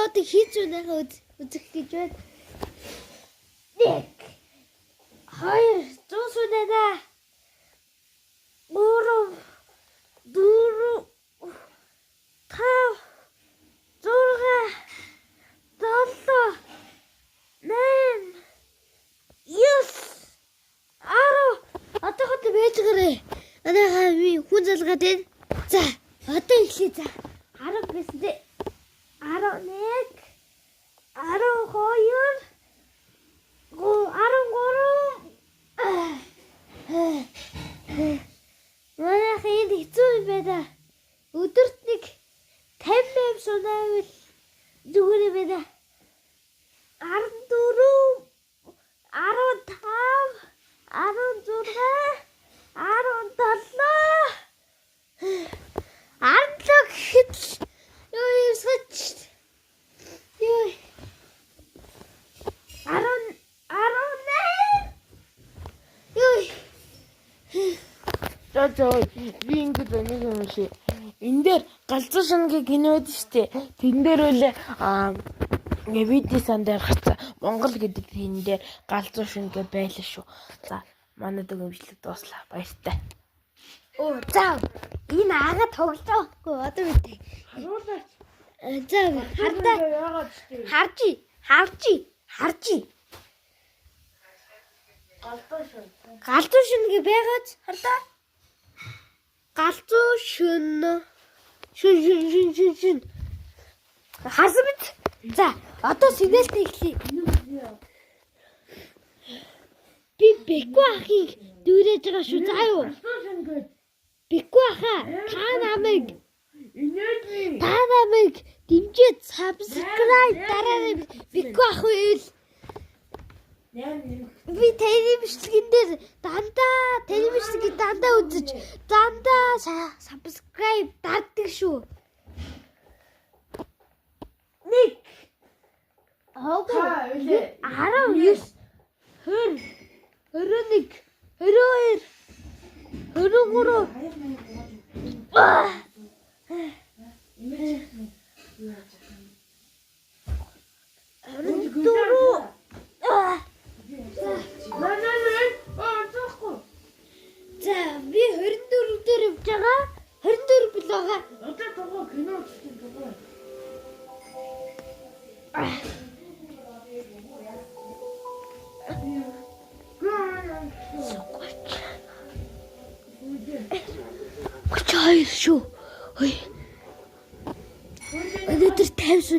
одоо хийж унахаа үзэх гэж байна. 1 2 зүүсүнэна 3 4 5 6 7 8 Одоо байж гэрээ. Анаагаа хүн залгаад байна. За, одоо эхлэе за. 10 гэсэндээ 11 12 13 Манай хэд хэцүү юм байна. Өдөрт нэг 50 мм сунавал зүгээр юм байна. 14 15 16 17 гэхэд ёо юусгач ёо 18 би ингэж нэг юм шиг. Энэ дээр галзуу шангийн кинод штэ. Тэн дээр үлээ видео сан дээр гарсан. Монгол гэдэг тэн дээр галзуу шангийн байлаа шүү. За, манай дөнгөжлөг дууслаа. Баяртай. Оо, за. Энэ ага тоглоо. Одоо үгүй. Харуулаач. За, хардаа. Яагаад штэ. Харжи. Галзуу шөнөг байгааз хардаа. Галзуу шөн. Харсан биз? За, одоо синэлтэй эхлэе. Би Бэкгүй ахыг дүүрэж байгаа шүү заа юу? Бэкгүй ахаа та намайг дэмжиж subscribe дараарай. Бэкгүй ах үйл. Би телевизэн дээр дандаа үзэж дандаа subscribe дардаг шүү. 1 19 20 21 22 За би 24 дээр явж байгаа. 24 блогоо. Одоо тогоо кино үзсэн тогоо. Чай шүү. Ой.